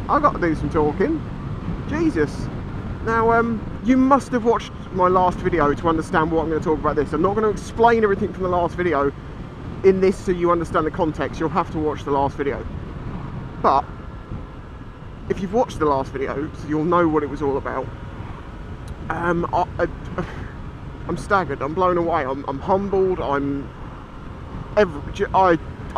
I've got to do some talking. Jesus. Now, you must have watched my last video to understand what I'm going to talk about this. I'm not going to explain everything from the last video in this so you understand the context. You'll have to watch the last video. But if you've watched the last video, so you'll know what it was all about. I'm staggered. I'm blown away. I'm humbled. I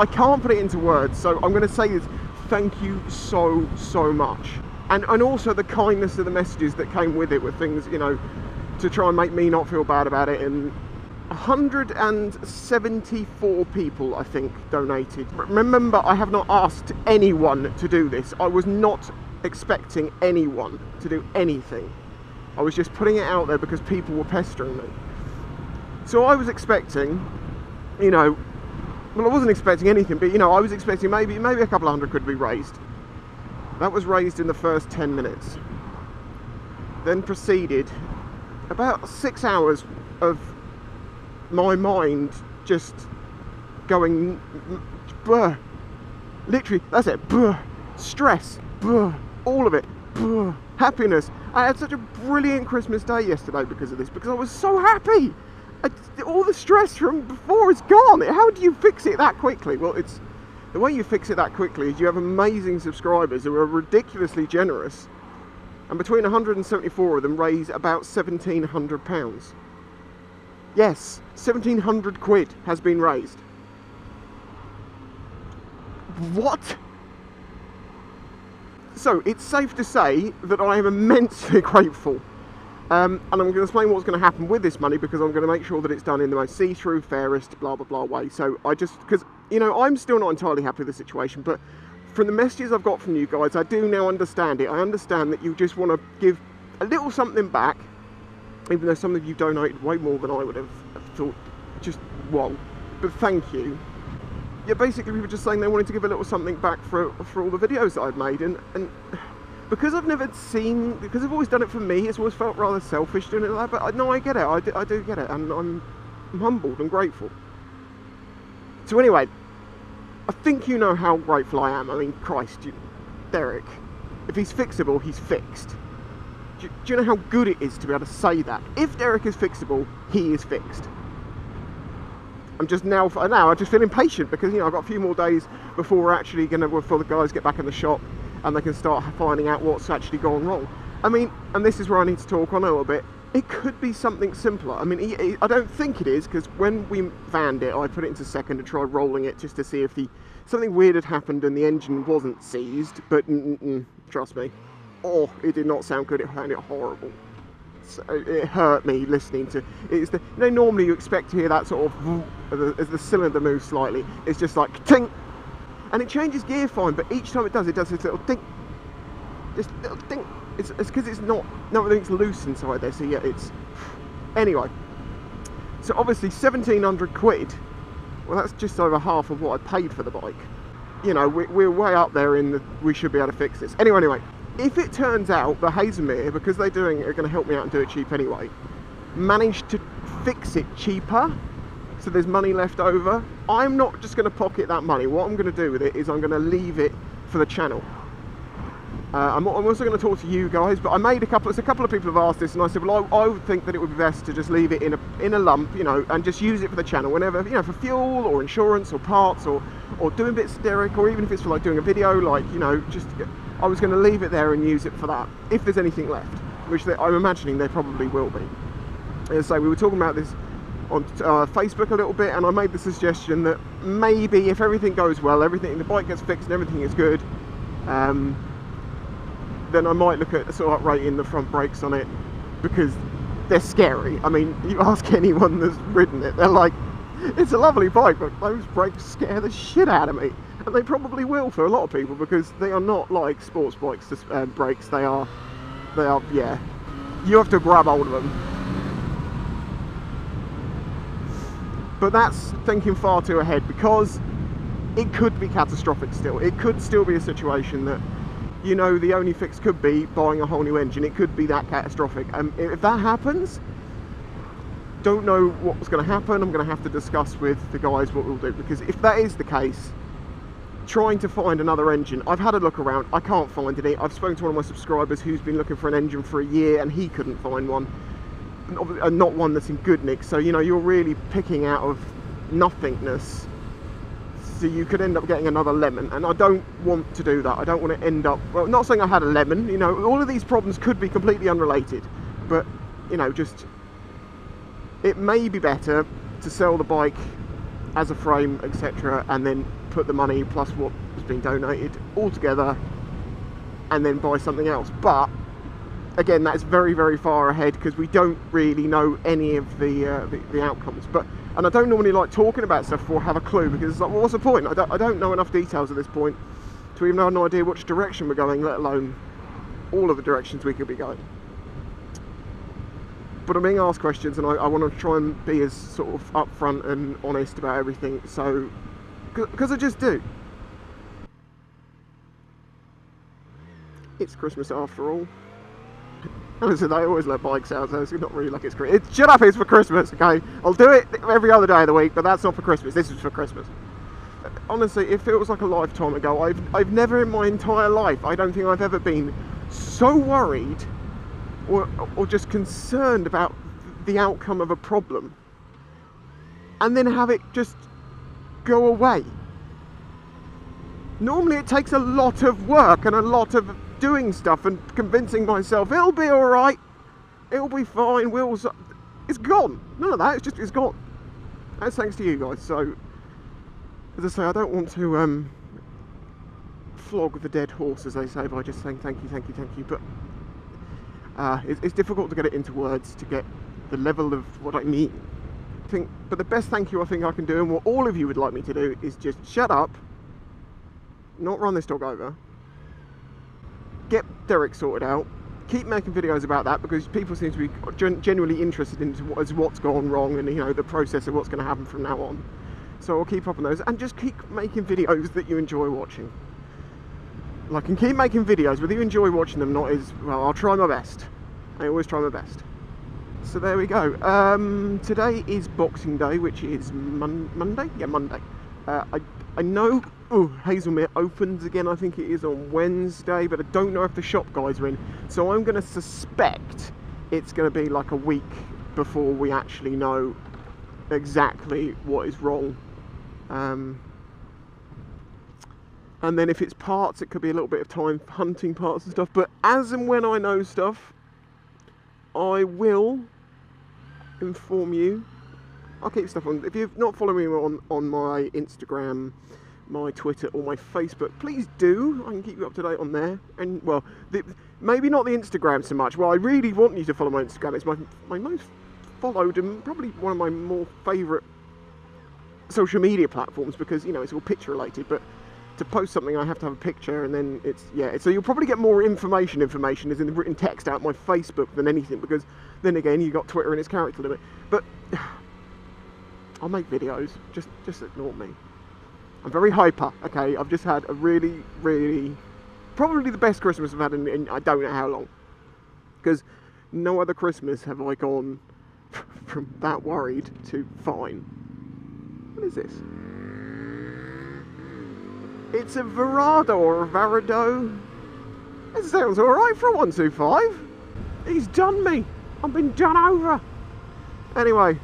can't put it into words. So I'm going to say this. Thank you so much. And also the kindness of the messages that came with it, with things, you know, to try and make me not feel bad about it. And 174 people, I think, donated. Remember, I have not asked anyone to do this. I was not expecting anyone to do anything. I was just putting it out there because people were pestering me. So I was expecting, you know, well, I wasn't expecting anything, but, you know, I was expecting maybe a couple of hundred quid to be raised. That was raised in the first 10 minutes. Then proceeded about 6 hours of my mind just going, bleh. Literally, that's it, bleh. Stress, bleh. All of it, bleh. Happiness. I had such a brilliant Christmas day yesterday because of this, because I was so happy. All the stress from before is gone. How do you fix it that quickly? Well, the way you fix it that quickly is you have amazing subscribers who are ridiculously generous, and between 174 of them raise about £1,700. Yes, 1,700 quid has been raised. What? So it's safe to say that I am immensely grateful. And I'm going to explain what's going to happen with this money, because I'm going to make sure that it's done in the most see-through, fairest, blah, blah, blah way. So because, you know, I'm still not entirely happy with the situation, but from the messages I've got from you guys, I do now understand it. I understand that you just want to give a little something back, even though some of you donated way more than I would have thought. Just, whoa. But thank you. Yeah, basically we were just saying they wanted to give a little something back for all the videos that I've made, and because I've never seen, because I've always done it for me, it's always felt rather selfish doing it like that, but no, I get it, I do get it, and I'm humbled and grateful. So anyway, I think you know how grateful I am. I mean, Christ, Derek, if he's fixable, he's fixed. Do you know how good it is to be able to say that? If Derek is fixable, he is fixed. I'm just now I just feel impatient because, you know, I've got a few more days before we're actually before the guys get back in the shop and they can start finding out what's actually gone wrong. I mean, and this is where I need to talk on a little bit. It could be something simpler. I mean, I don't think it is, because when we vanned it, I put it into second and tried rolling it just to see if something weird had happened and the engine wasn't seized, but trust me, oh, it did not sound good. It sounded horrible. So it hurt me listening to it. You know, normally you expect to hear that sort of as the cylinder moves slightly. It's just like ting, and it changes gear fine, but each time it does this little ting, just little ting. It's because it's not, everything's loose inside there. So yeah, it's anyway. So obviously 1,700 quid. Well, that's just over half of what I paid for the bike. You know, we're way up there in the, we should be able to fix this. Anyway. If it turns out that Hazelmere, because they're going to help me out and do it cheap anyway, managed to fix it cheaper, so there's money left over, I'm not just going to pocket that money. What I'm going to do with it is I'm going to leave it for the channel. I'm also going to talk to you guys, but I made a couple of people have asked this, and I said, well, I would think that it would be best to just leave it in a lump, you know, and just use it for the channel whenever, you know, for fuel or insurance or parts or doing bits of Derek, or even if it's for like doing a video, like, you know, just I was going to leave it there and use it for that if there's anything left, which I'm imagining there probably will be. And so we were talking about this on Facebook a little bit, and I made the suggestion that maybe if everything goes well, the bike gets fixed and everything is good, then I might look at sort of uprating the front brakes on it, because they're scary. I mean, you ask anyone that's ridden it, they're like, it's a lovely bike, but those brakes scare the shit out of me. And they probably will for a lot of people, because they are not like sports bikes brakes. They are, yeah, you have to grab hold of them. But that's thinking far too ahead, because it could be catastrophic still. It could still be a situation that, you know, the only fix could be buying a whole new engine. It could be that catastrophic. And if that happens, don't know what's going to happen. I'm going to have to discuss with the guys what we'll do, because if that is the case, trying to find another engine. I've had a look around, I can't find any. I've spoken to one of my subscribers who's been looking for an engine for a year and he couldn't find one. And not one that's in good nick, so you know, you're really picking out of nothingness. So you could end up getting another lemon, and I don't want to do that. I don't want to end up, well, not saying I had a lemon, you know, all of these problems could be completely unrelated, but you know, just, it may be better to sell the bike as a frame, etc., and then put the money plus what has been donated all together and then buy something else. But again, that's very, very far ahead because we don't really know any of the outcomes. And I don't normally like talking about stuff or have a clue, because it's like, well, what's the point? I don't know enough details at this point to even have an idea which direction we're going, let alone all of the directions we could be going. But I'm being asked questions, and I want to try and be as sort of upfront and honest about everything, so, because I just do. It's Christmas after all. Listen, they always let bikes out, so it's not really like it's Christmas. Shut up, it's for Christmas, okay? I'll do it every other day of the week, but that's not for Christmas. This is for Christmas. Honestly, it feels like a lifetime ago. I've never in my entire life, I don't think I've ever been so worried or just concerned about the outcome of a problem and then have it just go away. Normally it takes a lot of work and a lot of doing stuff and convincing myself it'll be all right, it'll be fine, it's gone. None of that, it's gone. That's thanks to you guys. So as I say, I don't want to flog the dead horse, as they say, by just saying thank you, but it's difficult to get it into words to get the level of what I mean. But the best thank you I think I can do, and what all of you would like me to do, is just shut up, not run this dog over, get Derek sorted out, keep making videos about that, because people seem to be genuinely interested in what's gone wrong and, you know, the process of what's going to happen from now on. So I'll keep up on those, and just keep making videos that you enjoy watching. Like, and keep making videos, whether you enjoy watching them or not, is, well, I'll try my best. I always try my best. So there we go. Today is Boxing Day, which is Monday? Yeah, Monday. I know Hazelmere opens again, I think it is on Wednesday, but I don't know if the shop guys are in. So I'm going to suspect it's going to be like a week before we actually know exactly what is wrong. And then if it's parts, it could be a little bit of time hunting parts and stuff. But as and when I know stuff, I will inform you. I'll keep stuff on. If you've not followed me on my Instagram, my Twitter, or my Facebook, please do. I can keep you up to date on there. And, well, maybe not the Instagram so much. Well, I really want you to follow my Instagram. It's my most followed and probably one of my more favourite social media platforms, because, you know, it's all picture related. But to post something, I have to have a picture, and then it's, yeah. So you'll probably get more information as in the written text out my Facebook than anything, because then again, you've got Twitter and its character limit. But I'll make videos, just ignore me. I'm very hyper, okay? I've just had a really, really, probably the best Christmas I've had in I don't know how long. Because no other Christmas have I gone from that worried to fine. What is this? It's a Verado or a Varado. It sounds alright for a 125. He's done me. I've been done over. Anyway,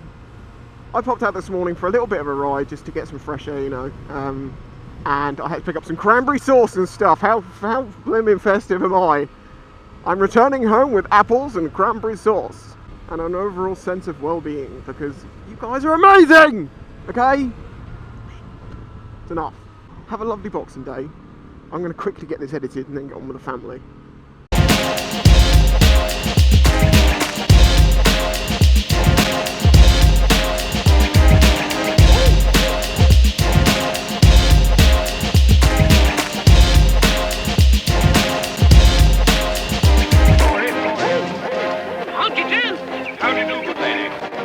I popped out this morning for a little bit of a ride just to get some fresh air, you know. And I had to pick up some cranberry sauce and stuff. How blimmin' festive am I? I'm returning home with apples and cranberry sauce and an overall sense of well-being, because you guys are amazing! Okay? It's enough. Have a lovely Boxing Day. I'm going to quickly get this edited and then get on with the family.